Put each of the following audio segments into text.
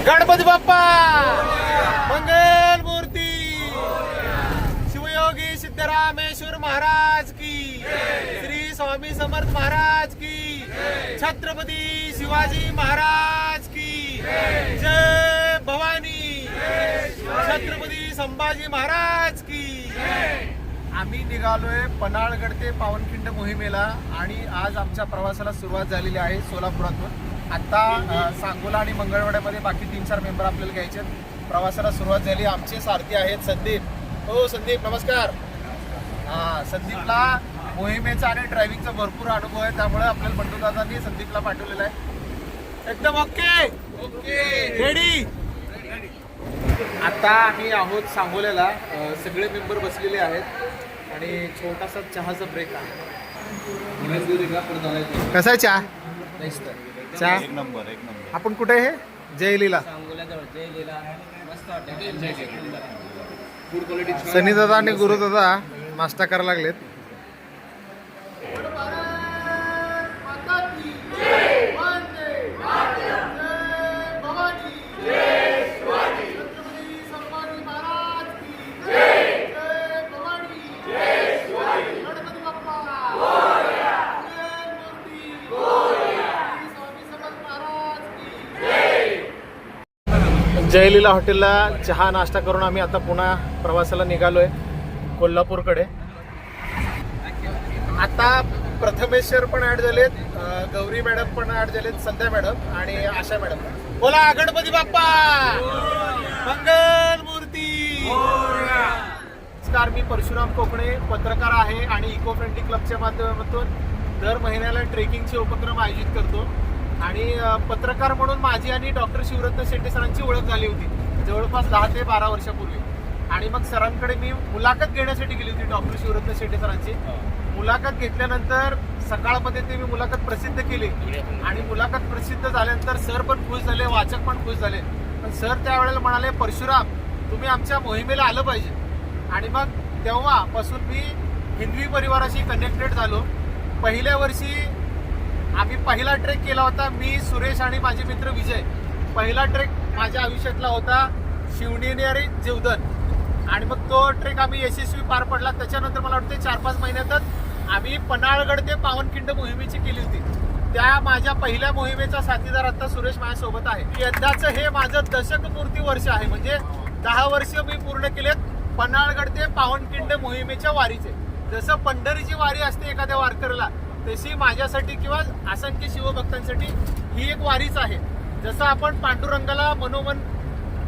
गणपती बाप्पा मंगल मूर्ती शिवयोगी सिद्धरामेश्वर महाराज की श्री स्वामी समर्थ महाराज की छत्रपती शिवाजी महाराज की जय भवानी छत्रपती संभाजी महाराज की। आम्ही निघालोय पन्हाळगड ते पावनखिंड मोहिमेला आणि आज आमच्या प्रवासाला सुरुवात झालेली आहे सोलापुरातून। आता सांगोला आणि मंगळवाड्यामध्ये बाकी 3-4 मेंबर आपल्याला घ्यायचे आहेत। प्रवासाला सुरुवात झाली। आमचे सारथी आहेत संदीप। हो संदीप नमस्कार। संदीपला मोहिमेचा आणि ड्रायव्हिंगचा भरपूर अनुभव आहे, त्यामुळे आपल्याला बंडू दादांनी संदीपला पाठवलेला आहे। एकदम ओके रेडी। आता आम्ही आहोत सांगोल्याला, सगळे मेंबर बसलेले आहेत आणि छोटासा चहाचा ब्रेक आहे। कसा आहे चहा? चहा एक नंबर। आपण कुठे आहे? जयलीला सनी दादा आणि गुरु दादा नाश्ता करायला लागलेत। जयलीला हॉटेलला चहा नाश्ता करून आम्ही आता पुन्हा प्रवासाला निघालोय कोल्हापूरकडे। आता प्रथमेश्वर पण ऍड झालेत, गौरी मॅडम पण ऍड झालेत, संध्या मॅडम आणि आशा मॅडम। बोला गणपती बाप्पा मंगल मूर्ती। नमस्कार, मी परशुराम कोकणे पत्रकार आहे आणि इको फ्रेंडली क्लबच्या माध्यमातून दर महिन्याला ट्रेकिंगचे उपक्रम आयोजित करतो आणि पत्रकार म्हणून माझी आणि डॉक्टर शिवरत्न शेट्टे सरांची ओळख झाली होती जवळपास 10 ते 12 वर्षापूर्वी। आणि मग सरांकडे मी मुलाखत घेण्यासाठी गेली होती डॉक्टर शिवरत्न शेट्टे सरांची। मुलाखत घेतल्यानंतर सकाळमध्ये ते मी मुलाखत प्रसिद्ध केली आणि मुलाखत प्रसिद्ध झाल्यानंतर सर पण खुश झाले, वाचक पण खुश झाले। पण सर त्यावेळेला म्हणाले परशुराम तुम्ही आमच्या मोहिमेला आलं पाहिजे। आणि मग तेव्हापासून मी हिंदवी परिवाराशी कनेक्टेड झालो। पहिल्या वर्षी आम्ही पहिला ट्रेक केला होता, मी सुरेश आणि माझे मित्र विजय। पहिला ट्रेक माझ्या आयुष्यातला होता शिवनेरी जीवधन आणि मग तो ट्रेक आम्ही यशस्वी पार पडला। त्याच्यानंतर मला वाटतं 4-5 महिन्यातच आम्ही पन्हाळगड ते पावनखिंड मोहिमेची केली होती। त्या माझ्या पहिल्या मोहिमेचा साथीदार आता सुरेश माझ्यासोबत आहे। यंदाचं हे माझं दशकपूर्ती वर्ष आहे, म्हणजे 10 वर्ष मी पूर्ण केलेत पन्हाळगड ते पावनखिंड मोहिमेच्या वारीचे। जसं पंढरीची वारी असते एखाद्या वारकऱ्याला, तशी माझ्यासाठी किंवा असंख्य शिवभक्तांसाठी ही एक वारीच आहे। जसं आपण पांडुरंगाला मनोमन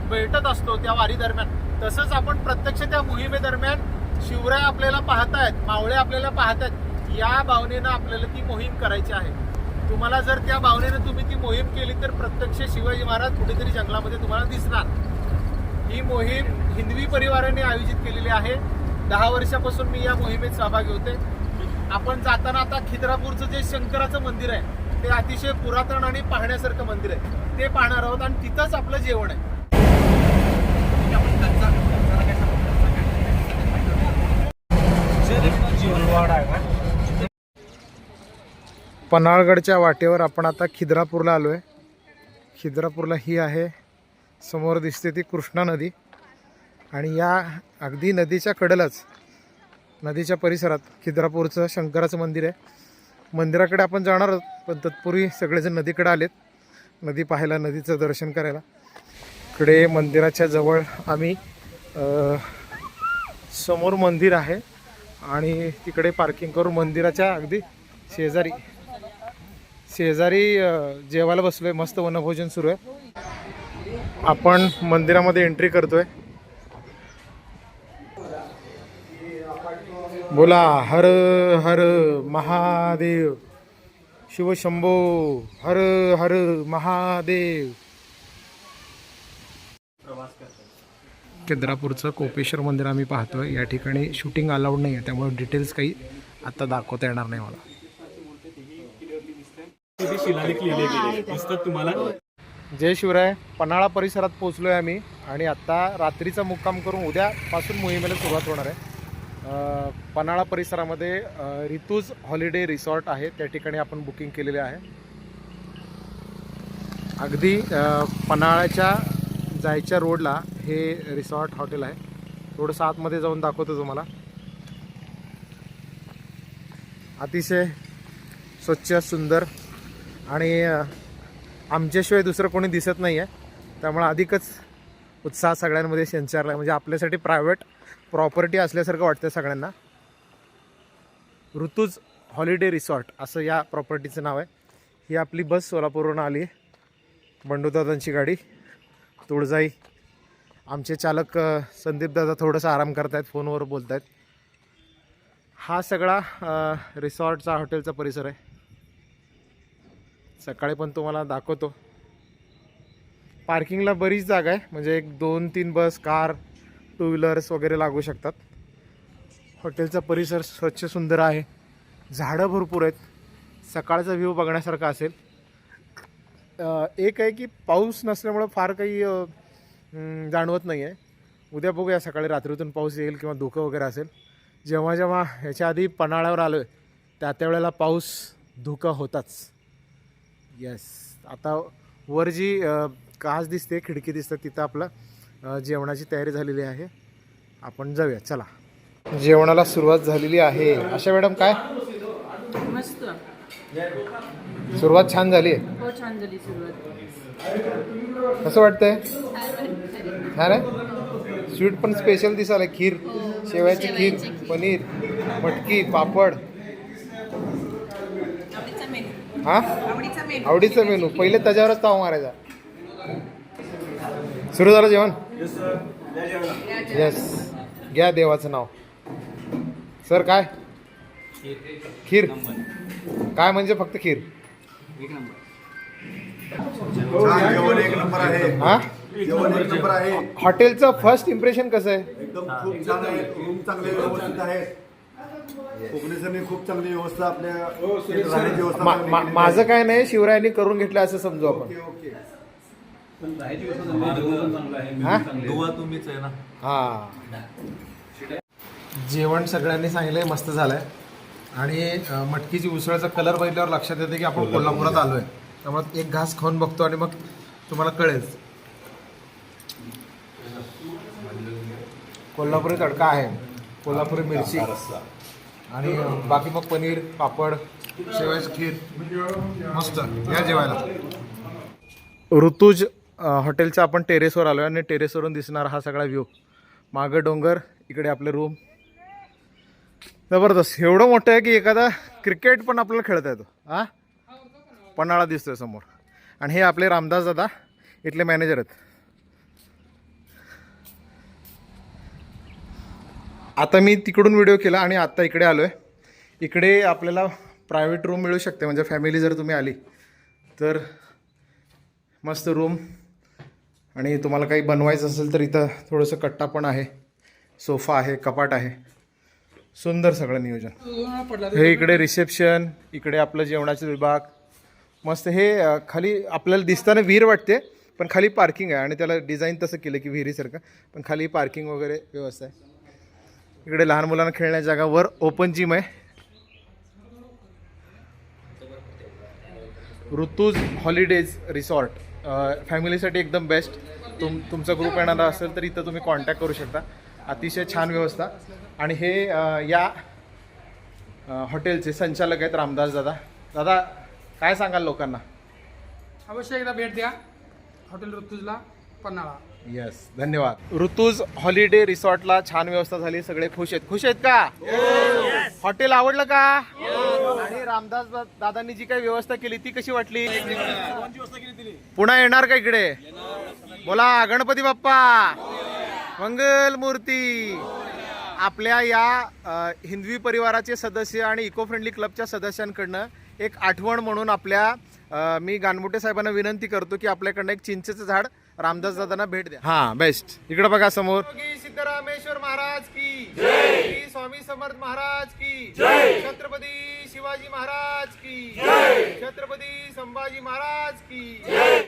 भेटत असतो त्या वारी दरम्यान, तसंच आपण प्रत्यक्ष त्या मोहिमेदरम्यान शिवराय आपल्याला पाहतायत, मावळे आपल्याला पाहतायत, या भावनेनं आपल्याला ती मोहीम करायची आहे। तुम्हाला जर त्या भावनेनं तुम्ही ती मोहीम केली तर प्रत्यक्ष शिवाजी महाराज कुठेतरी जंगलामध्ये तुम्हाला दिसणार। ही मोहीम हिंदवी परिवाराने आयोजित केलेली आहे। 10 वर्षापासून मी या मोहिमेत सहभागी होते। आपण जाताना आता खिद्रापूरचं जे शंकराचं मंदिर आहे ते अतिशय पुरातन आणि पाहण्यासारखं मंदिर आहे, ते पाहणार आहोत आणि तिथंच आपलं जेवण आहे। पन्हाळगडच्या वाटेवर आपण आता खिद्रापूरला आलोय। खिद्रापूरला ही आहे समोर दिसते ती कृष्णा नदी आणि या अगदी नदीच्या कडेलाच नदीच्या परिसरात खिद्रापूरचं शंकराचं मंदिर आहे। मंदिराकडे आपण जाणार आहोत, पण तत्पूर्वी सगळेजण नदीकडे आलेत नदी पाहायला, नदीचं दर्शन करायला। इकडे मंदिराच्या जवळ आम्ही समोर मंदिर आहे आणि तिकडे पार्किंग करून मंदिराच्या अगदी शेजारी जेवायला बसलोय। मस्त वनभोजन सुरू आहे। आपण मंदिरामध्ये एंट्री करतोय। बोला हर हर महादेव शिव शंभो हर हर महादेव। खिद्रापूरचं कोपेश्वर मंदिर आम्ही पाहतोय। या ठिकाणी शूटिंग अलाउड नाही आहे, त्यामुळे डिटेल्स काही आता दाखवता येणार नाही मला। जय शिवराय। पन्हाळा परिसरात पोहोचलोय आम्ही आणि आता रात्रीचा मुक्काम करून उद्यापासून मोहिमेला सुरुवात होणार आहे। पन्हाळा परिसरामध्ये ऋतुज हॉलिडे रिसॉर्ट आहे, त्या ठिकाणी आपण बुकिंग केलेले आहे। अगदी पन्हाळ्याच्या जायच्या रोडला हे रिसॉर्ट हॉटेल आहे. थोडंसं आतमध्ये जाऊन दाखवतो तुम्हाला. अतिशय स्वच्छ सुंदर आणि आमच्याशिवाय दुसरं कोणी दिसत नाही आहे, त्यामुळे अधिकच उत्साह सगळ्यांमध्ये संचारला आहे. म्हणजे आपल्यासाठी प्रायव्हेट प्रॉपर्टी असल्यासारखं वाटतं सगळ्यांना. ऋतुज हॉलिडे रिसॉर्ट असं या प्रॉपर्टीचं नाव आहे. ही आपली बस सोलापूरवरून आली आहे, बंडूदादांची गाडी. तुळजाई आमचे चालक संदीपदादा थोडंसं आराम करत आहेत, फोनवर बोलत आहेत. हा सगळा रिसॉर्टचा हॉटेलचा परिसर आहे. सकाळी पण तुम्हाला दाखवतो. पार्किंगला बरीच जागा आहे, म्हणजे 1-2-3 बस, कार, 2 व्हीलर्स वगैरे लागू शकतात. हॉटेलचा परिसर स्वच्छ सुंदर आहे, झाडं भरपूर आहेत, सकाळचा व्ह्यू बघण्यासारखा असेल. एक आहे की पाऊस नसल्यामुळं फार काही जाणवत नाही आहे. उद्या बघूया, सकाळी रात्रीतून पाऊस येईल किंवा धुकं वगैरे असेल. जेव्हा जेव्हा ह्याच्या आधी पन्हाळ्यावर आलो आहे त्या वेळेला पाऊस धुकं होताच. येस, आता वर जी काच दिसते, खिडकी दिसते, तिथं आपलं जेवणाची तयारी झालेली आहे. आपण जाऊया, चला. जेवणाला सुरुवात झालेली आहे. आशा मॅडम, काय मस्त सुरुवात छान झाली आहे? हो, छान झाली सुरुवात. कसं वाटतंय? हा रे, स्वीट पण स्पेशल दिसायला. खीर, शेवयाची खीर, पनीर, मटकी, पापड. हा, आवडीचा मेनू. पहिले त्याच्यावरच ताव मारायचा. सुरू झालं जेवण? येस, घ्या देवाचं नाव. सर, काय खीर? काय म्हणजे फक्त खीर? जेवण एक नंबर आहे. हा, जेवण एक नंबर आहे. हॉटेलचं फर्स्ट इम्प्रेशन कसं आहे? एकदम खूप छान आहे. रूम चांगले व्यवस्थित आहेत. कोकणीसरने खूप चांगली व्यवस्था आपल्या राहण्याची व्यवस्था चांगली केलेली माझं काय नाही, शिवरायांनी करून घेतलं असं समजू आपण. आहे. ओके. हा? दुवा तुम्हीच आहे ना. हा, जेवण सगळ्यांनी सांगितलंय मस्त झालंय. आणि मटकीची उसळचा कलर बघितल्यावर लक्षात येते की आपण कोल्हापुरात आलोय. त्यामुळे एक घास खाऊन बघतो आणि मग तुम्हाला कळेल. कोल्हापुरी तडका आहे, कोल्हापुरी मिरची आणि बाकी मग पनीर, पापड, शेवयाची खीर. मस्त, या जेवायला. ऋतुज हॉटेलच्या आपण टेरेसवर आलो आहे आणि टेरेसवरून दिसणार हा सगळा व्ह्यू. मागं डोंगर, इकडे आपले रूम. जबरदस्त. एवढं मोठं आहे की एखादा क्रिकेट पण आपल्याला खेळता येतो. हा, पन्हाळा दिसतोय समोर. आणि हे आपले रामदास दादा इथले मॅनेजर आहेत. आता मी तिकडून व्हिडिओ केला आणि आत्ता इकडे आलो आहे. इकडे आपल्याला प्रायव्हेट रूम मिळू शकते, म्हणजे फॅमिली जर तुम्ही आली तर मस्त रूम. आणि तुम्हाला काही बनवायचं असेल तर इथं थोडंसं कट्टा पण आहे, सोफा आहे, कपाट आहे. सुंदर सगळं नियोजन. हे इकडे रिसेप्शन, इकडे आपलं जेवणाचा विभाग. मस्त. हे खाली आपल्याला दिसताना विहीर वाटते, पण खाली पार्किंग आहे. आणि त्याला डिझाईन तसं केलं की विहिरीसारखं, पण खाली पार्किंग वगैरे व्यवस्था आहे. इकडे लहान मुलांना खेळण्याच्या जागा, वर ओपन जिम आहे. ऋतुज हॉलिडेज रिसॉर्ट फॅमिलीसाठी एकदम बेस्ट. तुमचा ग्रुप येणारा असेल तर इथं तुम्ही कॉन्टॅक्ट करू शकता. अतिशय छान व्यवस्था. आणि हे या हॉटेलचे संचालक आहेत रामदास दादा. दादा, काय सांगाल लोकांना? अवश्य एकदा भेट द्या हॉटेल ऋतुजला, पन्हाळा. येस, धन्यवाद. ऋतुज हॉलिडे रिसॉर्टला छान व्यवस्था झाली. सगळे खुश आहेत. खुश आहेत का? हॉटेल आवडलं का? आणि रामदास दादांनी जी काही व्यवस्था केली ती कशी वाटली? पुन्हा येणार का इकडे? बोला गणपती बाप्पा मंगल मूर्ती. आपल्या या हिंदवी परिवाराचे सदस्य आणि इको फ्रेंडली क्लबच्या सदस्यांकडनं एक आठवण म्हणून मी गानमोटे साहेबांना विनंती करतो की आपल्याकडनं एक चिंचेचं झाड रामदास दादांना भेट द्या. हा, बेस्ट. इकडे बघा समोर. सिद्धरामेश्वर महाराज की जय, स्वामी समर्थ महाराज की जय, छत्रपती शिवाजी महाराज की जय, छत्रपती संभाजी महाराज की जय.